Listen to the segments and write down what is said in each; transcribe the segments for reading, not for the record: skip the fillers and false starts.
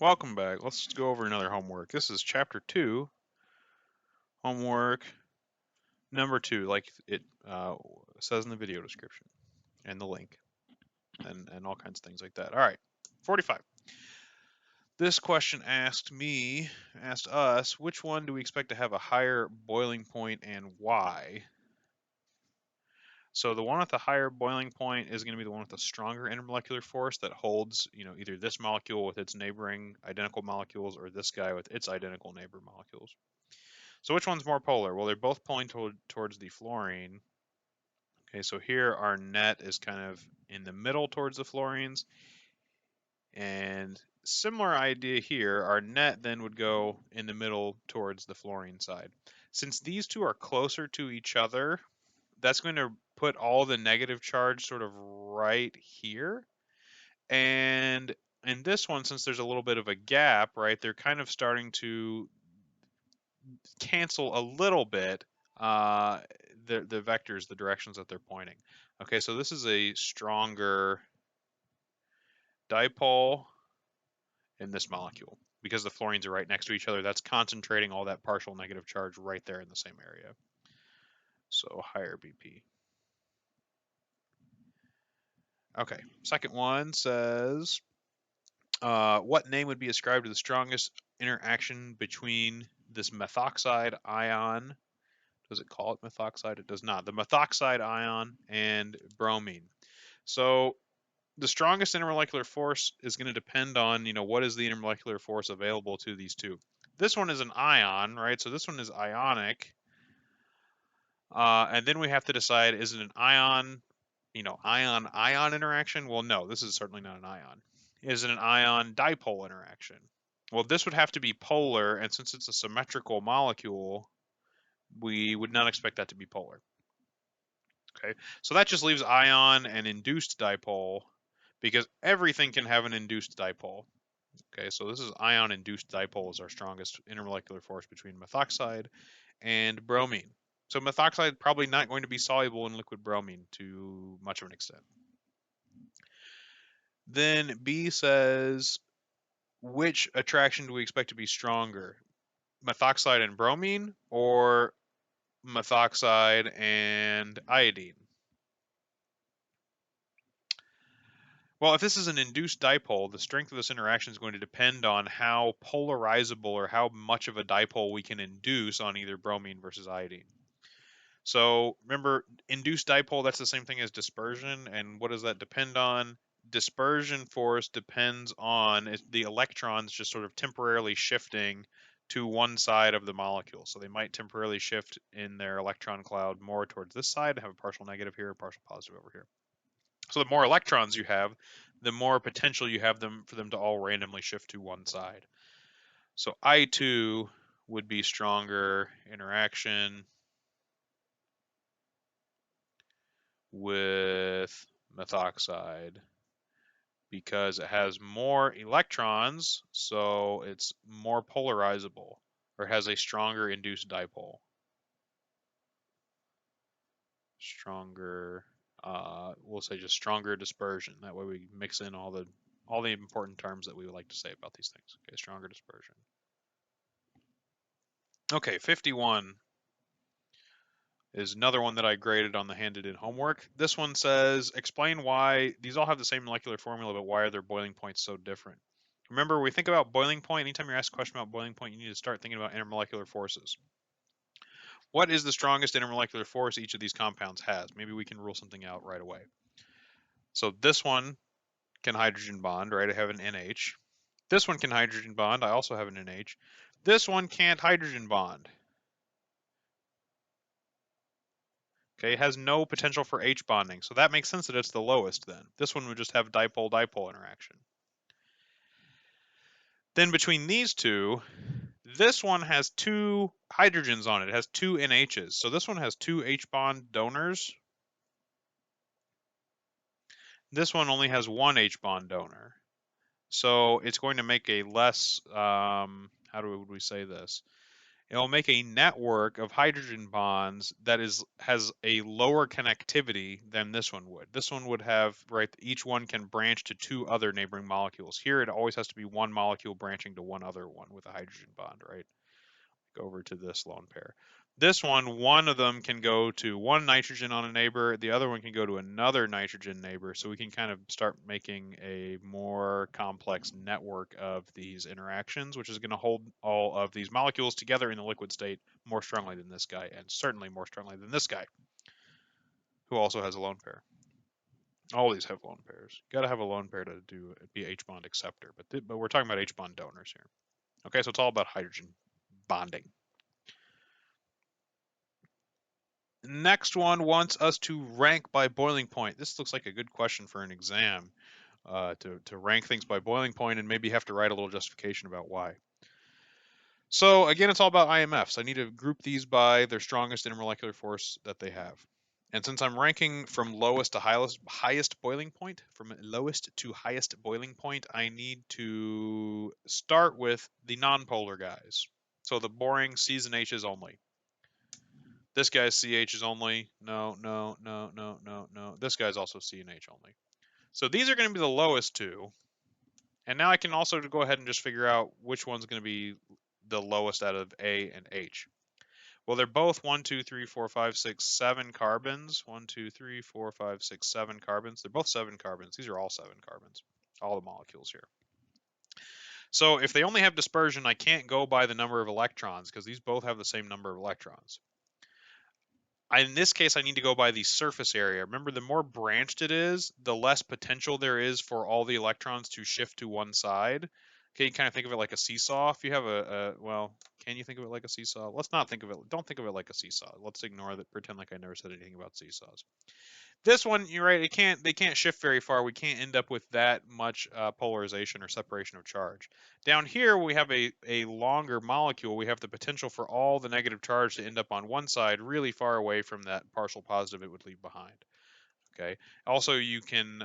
Welcome back. Let's go over another homework. This is chapter 2, homework number 2, like it says in the video description and the link and all kinds of things like that. All right, 45. This question asked us, which one do we expect to have a higher boiling point and why? So the one with the higher boiling point is going to be the one with the stronger intermolecular force that holds, either this molecule with its neighboring identical molecules or this guy with its identical neighbor molecules. So which one's more polar? Well, they're both pulling towards the fluorine. Okay, so here our net is kind of in the middle towards the fluorines. And similar idea here, our net then would go in the middle towards the fluorine side. Since these two are closer to each other, that's going to put all the negative charge sort of right here. And in this one, since there's a little bit of a gap, right, they're kind of starting to cancel a little bit the vectors, the directions that they're pointing. Okay, so this is a stronger dipole in this molecule because the fluorines are right next to each other. That's concentrating all that partial negative charge right there in the same area. So higher BP. Okay, second one says, what name would be ascribed to the strongest interaction between this methoxide ion? Does it call it methoxide? It does not. The methoxide ion and bromine. So the strongest intermolecular force is going to depend on, what is the intermolecular force available to these two. This one is an ion, right? So this one is ionic. And then we have to decide, is it an ion, ion-ion interaction? Well, no, this is certainly not an ion. Is it an ion-dipole interaction? Well, this would have to be polar, and since it's a symmetrical molecule, we would not expect that to be polar. Okay, so that just leaves ion and induced dipole, because everything can have an induced dipole. Okay, so this is ion-induced dipole is our strongest intermolecular force between methoxide and bromine. So methoxide probably not going to be soluble in liquid bromine to much of an extent. Then B says, which attraction do we expect to be stronger? Methoxide and bromine or methoxide and iodine? Well, if this is an induced dipole, the strength of this interaction is going to depend on how polarizable or how much of a dipole we can induce on either bromine versus iodine. So remember, induced dipole, that's the same thing as dispersion. And what does that depend on? Dispersion force depends on the electrons just sort of temporarily shifting to one side of the molecule. So they might temporarily shift in their electron cloud more towards this side, have a partial negative here, a partial positive over here. So the more electrons you have, the more potential you have for them to all randomly shift to one side. So I2 would be stronger interaction with methoxide because it has more electrons, so it's more polarizable, or has a stronger induced dipole. Stronger, we'll say just stronger dispersion. That way we mix in all the important terms that we would like to say about these things. Okay, stronger dispersion. Okay, 51 is another one that I graded on the handed in homework. This one says, explain why these all have the same molecular formula, but why are their boiling points so different? Remember, when we think about boiling point, anytime you're asked a question about boiling point, you need to start thinking about intermolecular forces. What is the strongest intermolecular force each of these compounds has? Maybe we can rule something out right away. So this one can hydrogen bond, right? I have an NH. This one can hydrogen bond. I also have an NH. This one can't hydrogen bond. Okay, it has no potential for H bonding, so that makes sense that it's the lowest then. This one would just have dipole-dipole interaction. Then between these two, this one has two hydrogens on it. It has two NHs. So this one has two H bond donors. This one only has one H bond donor. So it's going to make a less, how would we say this? It'll make a network of hydrogen bonds that has a lower connectivity than this one would. This one would have, right, each one can branch to two other neighboring molecules. Here it always has to be one molecule branching to one other one with a hydrogen bond, right? Go over to this lone pair. This one of them can go to one nitrogen on a neighbor, the other one can go to another nitrogen neighbor, so we can kind of start making a more complex network of these interactions, which is going to hold all of these molecules together in the liquid state more strongly than this guy, and certainly more strongly than this guy, who also has a lone pair. All these have lone pairs. Got to have a lone pair to be H bond acceptor, but we're talking about H bond donors here. Okay, so it's all about hydrogen bonding. Next one wants us to rank by boiling point. This looks like a good question for an exam, to rank things by boiling point and maybe have to write a little justification about why. So again, it's all about IMFs. I need to group these by their strongest intermolecular force that they have. And since I'm ranking from lowest to highest boiling point, from lowest to highest boiling point, I need to start with the nonpolar guys. So the boring C's and H's only. This guy's CH is only. No, no, no, no, no, no. This guy's also C and H only. So these are going to be the lowest two. And now I can also go ahead and just figure out which one's going to be the lowest out of A and H. Well, they're both 1, 2, 3, 4, 5, 6, 7 carbons. 1, 2, 3, 4, 5, 6, 7 carbons. They're both 7 carbons. These are all 7 carbons. All the molecules here. So if they only have dispersion, I can't go by the number of electrons because these both have the same number of electrons. In this case, I need to go by the surface area. Remember, the more branched it is, the less potential there is for all the electrons to shift to one side. Okay, you kind of think of it like a seesaw. If you have well, can you think of it like a seesaw? Let's not think of it. Don't think of it like a seesaw. Let's ignore that. Pretend like I never said anything about seesaws. This one, you're right. They can't shift very far. We can't end up with that much polarization or separation of charge. Down here, we have a longer molecule. We have the potential for all the negative charge to end up on one side, really far away from that partial positive it would leave behind. Okay. Also, you can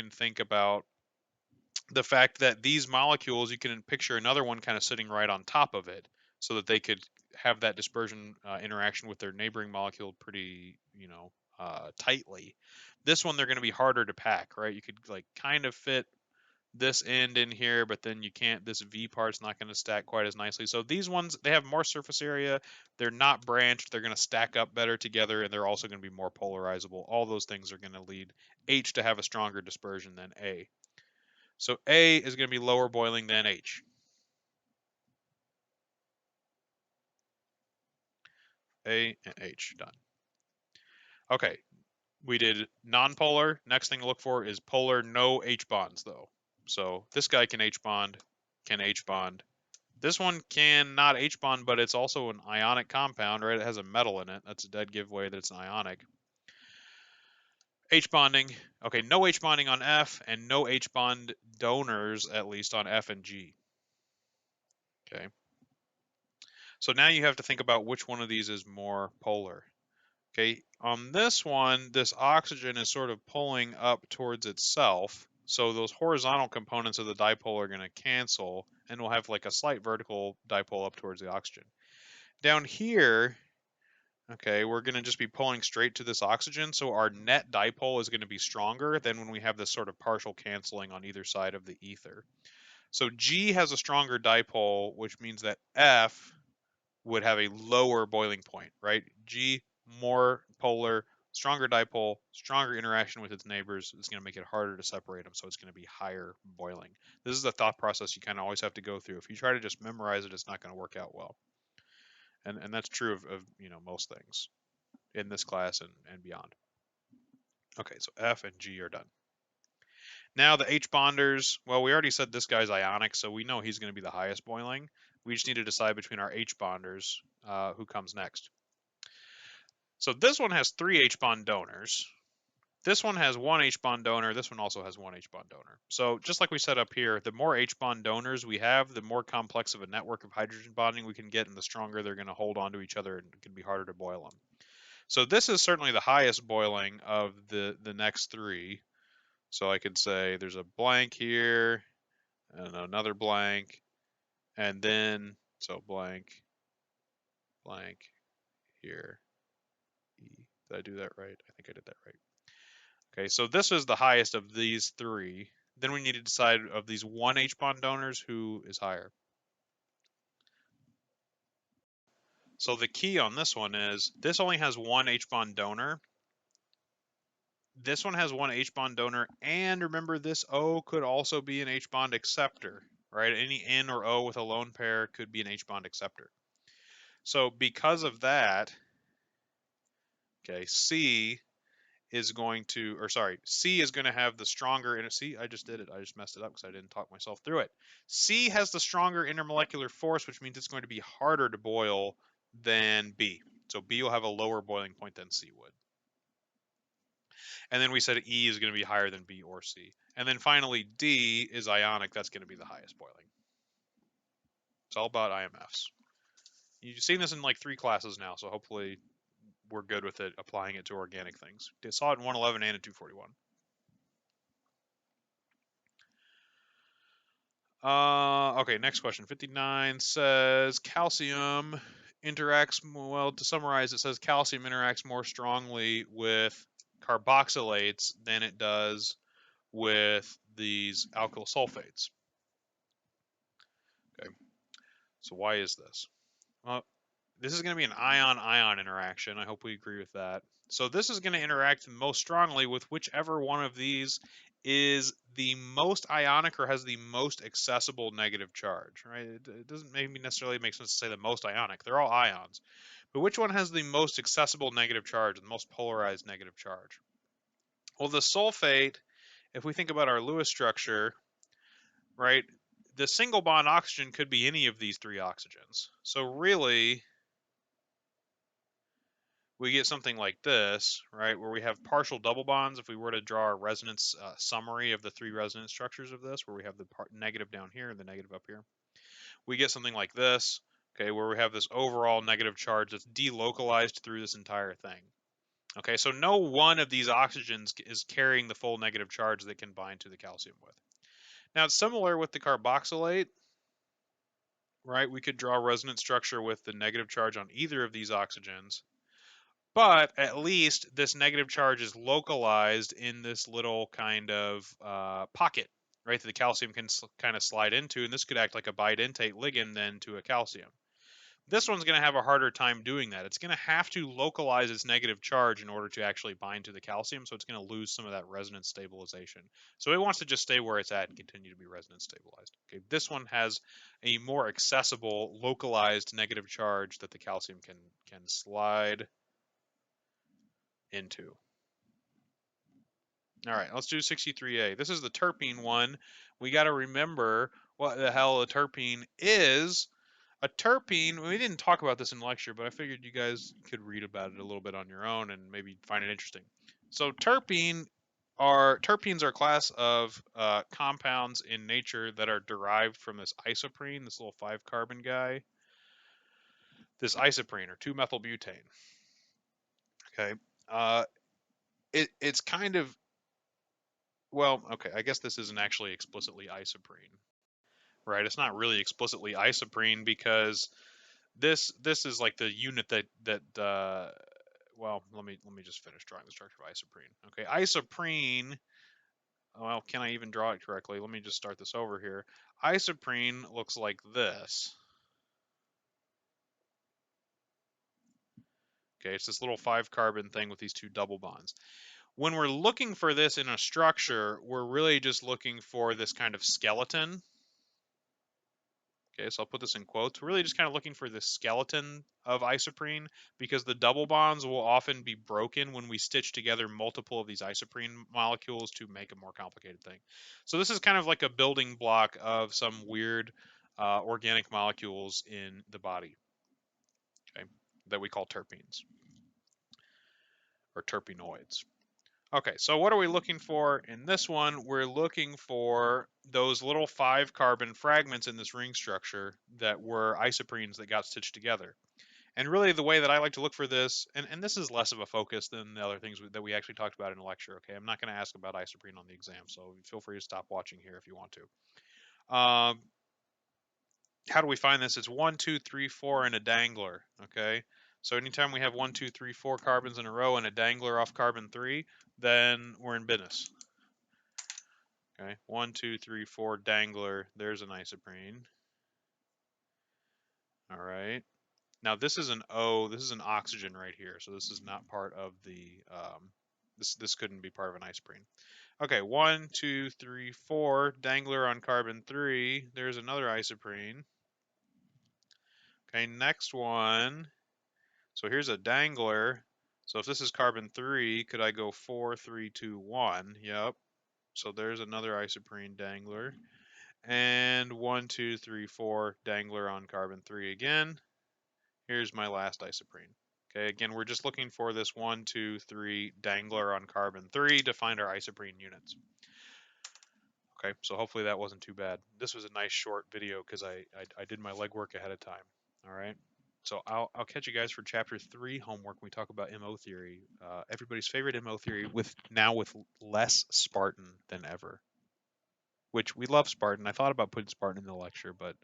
think about the fact that these molecules, you can picture another one kind of sitting right on top of it, so that they could have that dispersion interaction with their neighboring molecule pretty, tightly. This one, they're going to be harder to pack, right? You could like kind of fit this end in here, but then you can't. This V part's not going to stack quite as nicely. So these ones, they have more surface area. They're not branched. They're going to stack up better together, and they're also going to be more polarizable. All those things are going to lead H to have a stronger dispersion than A. So A is going to be lower boiling than H. A and H, done. Okay, we did nonpolar. Next thing to look for is polar, no H bonds though. So this guy can H bond, can H bond. This one can not H bond, but it's also an ionic compound, right? It has a metal in it. That's a dead giveaway that it's an ionic. H bonding. Okay, no H bonding on F, and no H bond donors, at least on F and G. Okay. So now you have to think about which one of these is more polar. Okay, on this one, this oxygen is sort of pulling up towards itself. So those horizontal components of the dipole are going to cancel, and we'll have like a slight vertical dipole up towards the oxygen. Down here, okay, we're going to just be pulling straight to this oxygen, so our net dipole is going to be stronger than when we have this sort of partial canceling on either side of the ether. So G has a stronger dipole, which means that F would have a lower boiling point, right? G, more polar, stronger dipole, stronger interaction with its neighbors. It's going to make it harder to separate them, so it's going to be higher boiling. This is a thought process you kind of always have to go through. If you try to just memorize it, it's not going to work out well. And that's true of most things in this class and beyond. Okay, so F and G are done. Now the H bonders, well, we already said this guy's ionic, so we know he's going to be the highest boiling. We just need to decide between our H bonders who comes next. So this one has 3 H bond donors. This one has 1 H bond donor. This one also has 1 H bond donor. So just like we said up here, the more H bond donors we have, the more complex of a network of hydrogen bonding we can get, and the stronger they're going to hold on to each other, and it can be harder to boil them. So this is certainly the highest boiling of the next 3. So I could say there's a blank here, and another blank, and then, so blank, blank here, E. Did I do that right? I think I did that right. Okay, so this is the highest of these three. Then we need to decide of these 1 H bond donors who is higher. So the key on this one is this only has 1 H bond donor. This one has 1 H bond donor, and remember this O could also be an H bond acceptor, right? Any N or O with a lone pair could be an H bond acceptor. So because of that, okay, C is going to, or sorry, C is going to have the stronger, see, I just did it. I just messed it up because I didn't talk myself through it. C has the stronger intermolecular force, which means it's going to be harder to boil than B. So B will have a lower boiling point than C would. And then we said E is going to be higher than B or C. And then finally, D is ionic. That's going to be the highest boiling. It's all about IMFs. You've seen this in like 3 classes now, so hopefully we're good with it, applying it to organic things. They saw it in 111 and in 241. Okay, next question. 59 says calcium interacts, well, to summarize, it says calcium interacts more strongly with carboxylates than it does with these alkyl sulfates. Okay, so why is this? Well, this is going to be an ion-ion interaction. I hope we agree with that. So this is going to interact most strongly with whichever one of these is the most ionic or has the most accessible negative charge, right? It doesn't maybe necessarily make sense to say the most ionic. They're all ions. But which one has the most accessible negative charge, the most polarized negative charge? Well, the sulfate, if we think about our Lewis structure, right, the single bond oxygen could be any of these 3 oxygens. So really, we get something like this, right, where we have partial double bonds. If we were to draw a resonance summary of the 3 resonance structures of this, where we have the negative down here and the negative up here, we get something like this, okay, where we have this overall negative charge that's delocalized through this entire thing. Okay, so no one of these oxygens is carrying the full negative charge that can bind to the calcium with. Now, it's similar with the carboxylate, right? We could draw a resonance structure with the negative charge on either of these oxygens. But at least this negative charge is localized in this little kind of pocket, right, that the calcium can kind of slide into, and this could act like a bidentate ligand then to a calcium. This one's going to have a harder time doing that. It's going to have to localize its negative charge in order to actually bind to the calcium, so it's going to lose some of that resonance stabilization. So it wants to just stay where it's at and continue to be resonance stabilized. Okay, this one has a more accessible, localized negative charge that the calcium can slide into. All right, let's do 63A. This is the terpene one. We got to remember what the hell a terpene is. A terpene, we didn't talk about this in lecture, but I figured you guys could read about it a little bit on your own and maybe find it interesting. So terpenes are a class of compounds in nature that are derived from this isoprene, this little 5-carbon guy. This isoprene, or 2-methylbutane. Okay, it's kind of, well, okay, I guess this isn't actually explicitly isoprene, right? It's not really explicitly isoprene because this is like the unit that well, let me just finish drawing the structure of isoprene. Okay, isoprene, well, can I even draw it correctly? Let me just start this over here. Isoprene looks like this. Okay, it's this little 5-carbon thing with these 2 double bonds. When we're looking for this in a structure, we're really just looking for this kind of skeleton. Okay, so I'll put this in quotes. We're really just kind of looking for the skeleton of isoprene because the double bonds will often be broken when we stitch together multiple of these isoprene molecules to make a more complicated thing. So this is kind of like a building block of some weird organic molecules in the body, okay, that we call terpenes or terpenoids. Okay, so what are we looking for in this one? We're looking for those little 5-carbon fragments in this ring structure that were isoprenes that got stitched together. And really the way that I like to look for this, and this is less of a focus than the other things that we actually talked about in a lecture, okay? I'm not going to ask about isoprene on the exam, so feel free to stop watching here if you want to. how do we find this? It's 1, 2, 3, 4, and a dangler. Okay. So anytime we have 1, 2, 3, 4 carbons in a row and a dangler off carbon 3, then we're in business. Okay. 1, 2, 3, 4 dangler. There's an isoprene. All right. Now this is an O. This is an oxygen right here. So this is not part of the. This couldn't be part of an isoprene. Okay. 1, 2, 3, 4 dangler on carbon 3. There's another isoprene. Okay. Next one. So here's a dangler. So if this is carbon 3, could I go 4, 3, 2, 1? Yep. So there's another isoprene dangler. And 1, 2, 3, 4 dangler on carbon 3 again. Here's my last isoprene. Okay, again, we're just looking for this 1, 2, 3 dangler on carbon 3 to find our isoprene units. Okay, so hopefully that wasn't too bad. This was a nice short video because I did my legwork ahead of time. All right. So I'll catch you guys for chapter 3 homework when we talk about MO theory. Everybody's favorite MO theory with less Spartan than ever. Which we love Spartan. I thought about putting Spartan in the lecture, but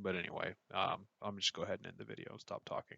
anyway, I'm just go ahead and end the video. Stop talking.